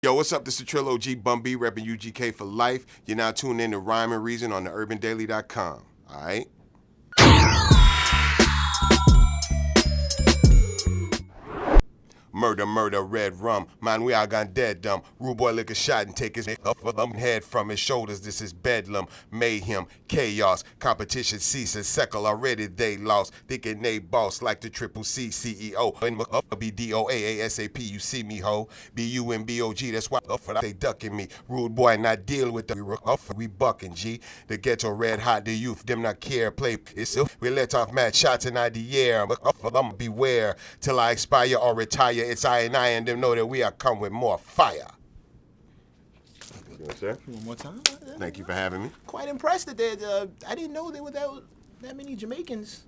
Yo, what's up? This is the Trill OG Bun B, repping UGK for life. You're now tuned in to Rhyme and Reason on the urbandaily.com. All right? Murder, murder, red rum. Man, we all gone dead dumb. Rude boy lick a shot and take his head from his shoulders. This is bedlam, mayhem, chaos. Competition ceases, Seckle already they lost. Thinking they boss like the Triple C CEO. B-D-O-A ASAP, you see me, ho. B-U-M-B-O-G, that's why they ducking me. Rude boy not deal with the we bucking, G. The ghetto red hot, the youth, them not care. Play, it's we let off mad shots in the air. Beware till I expire or retire. It's I and them know that we are come with more fire. Yes, sir. One more time. Thank you for having me. Quite impressed that I didn't know there were that many Jamaicans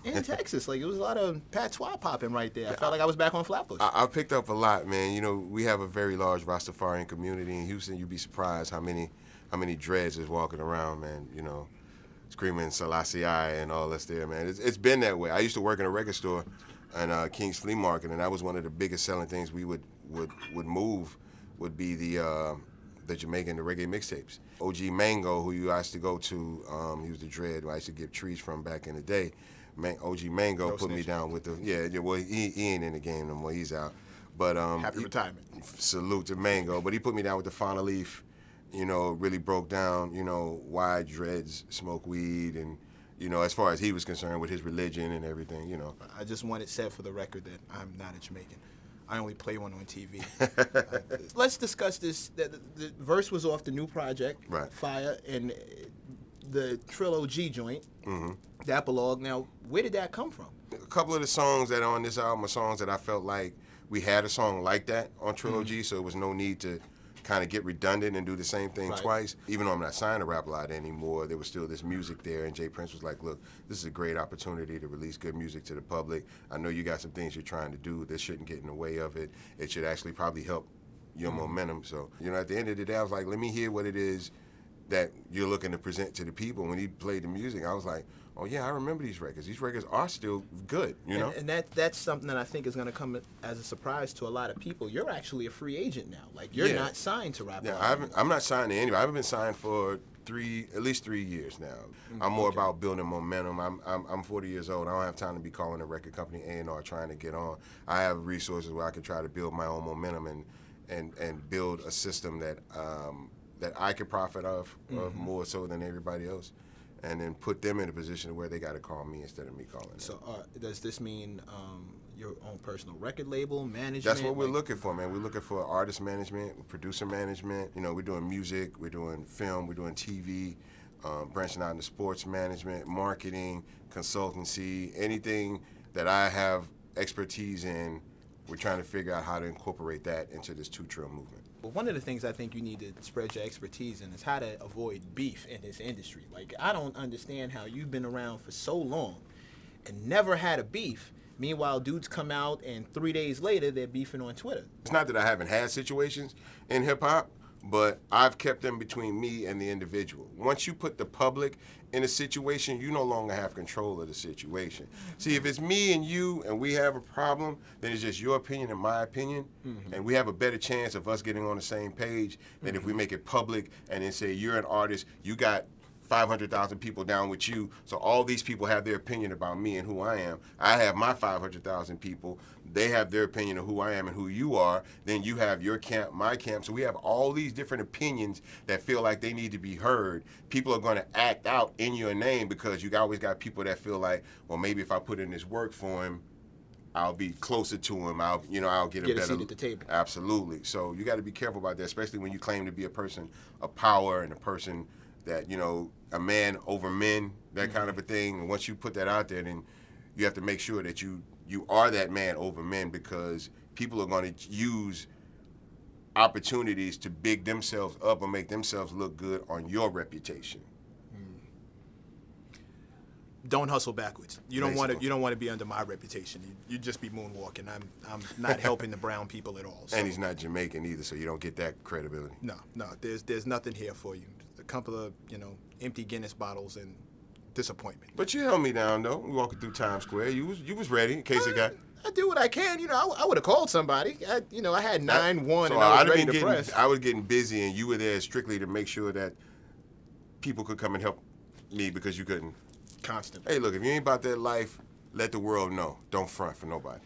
in Texas. Like, it was a lot of patois popping right there. I felt like I was back on Flatbush. I picked up a lot, man. You know, we have a very large Rastafarian community in Houston. You'd be surprised how many dreads is walking around, man. You know, screaming Selassie and all that's there, man. It's been that way. I used to work in a record store and King's Flea Market, and that was one of the biggest selling things we would move would be the Jamaican, the reggae mixtapes. OG Mango, who you used to go to, he was the dread who I used to get trees from back in the day. OG Mango put me down with the, well, he ain't in the game no more, he's out. But happy retirement. Salute to Mango, but he put me down with the Fauna Leaf, you know, really broke down, you know, why dreads smoke weed and, you know, as far as he was concerned with his religion and everything, you know. I just want it said for the record that I'm not a Jamaican. I only play one on TV. Let's discuss this. The verse was off the new project, right. Fire, and the Trill OG joint, mm-hmm. the epilogue. Now, where did that come from? A couple of the songs that are on this album are songs that I felt like we had a song like that on Trill OG, so there was no need to kind of get redundant and do the same thing twice. Even though I'm not signed to Rap Lot anymore, there was still this music there, and Jay Prince was like, look, this is a great opportunity to release good music to the public. I know you got some things you're trying to do. This shouldn't get in the way of it. It should actually probably help your momentum. So, you know, at the end of the day, I was like, let me hear what it is that you're looking to present to the people. When he played the music, I was like, oh yeah, I remember these records. These records are still good, you know? And that's something that I think is going to come as a surprise to a lot of people. You're actually a free agent now. Like, you're not signed to Rap Lot. Yeah, I'm not signed to anybody. I haven't been signed for at least 3 years now. I'm more about building momentum. I'm 40 years old. I don't have time to be calling a record company A&R trying to get on. I have resources where I can try to build my own momentum and build a system that I could profit of more so than everybody else, and then put them in a position where they got to call me instead of me calling them. So does this mean your own personal record label, management? That's what we're looking for, man. We're looking for artist management, producer management. You know, we're doing music, we're doing film, we're doing TV, branching out into sports management, marketing, consultancy, anything that I have expertise in. We're trying to figure out how to incorporate that into this 2 Trill movement. Well, one of the things I think you need to spread your expertise in is how to avoid beef in this industry. Like, I don't understand how you've been around for so long and never had a beef. Meanwhile, dudes come out and 3 days later, they're beefing on Twitter. It's not that I haven't had situations in hip-hop, but I've kept them between me and the individual. Once you put the public in a situation, you no longer have control of the situation. See, if it's me and you and we have a problem, then it's just your opinion and my opinion, and we have a better chance of us getting on the same page than if we make it public and then say, you're an artist, you got 500,000 people down with you, so all these people have their opinion about me and who I am. I have my 500,000 people. They have their opinion of who I am and who you are. Then you have your camp, my camp. So we have all these different opinions that feel like they need to be heard. People are going to act out in your name because you always got people that feel like, well, maybe if I put in this work for him, I'll be closer to him. I'll get a better seat at the table. Absolutely. So you got to be careful about that, especially when you claim to be a person of power and a person that, you know, a man over men, that kind of a thing. And once you put that out there, then you have to make sure that you are that man over men, because people are going to use opportunities to big themselves up or make themselves look good on your reputation. Don't hustle backwards. You don't want to be under my reputation. You just be moonwalking. I'm not helping the brown people at all. So. And he's not Jamaican either, so you don't get that credibility. No. There's nothing here for you. A couple of empty Guinness bottles and disappointment. But you held me down though. We walking through Times Square. You was ready in case it got. I do what I can. You know, I would have called somebody. I had 9-1 So and I was ready been to press. I was getting busy, and you were there strictly to make sure that people could come and help me because you couldn't. Constantly. Hey, look, if you ain't about that life, let the world know. Don't front for nobody.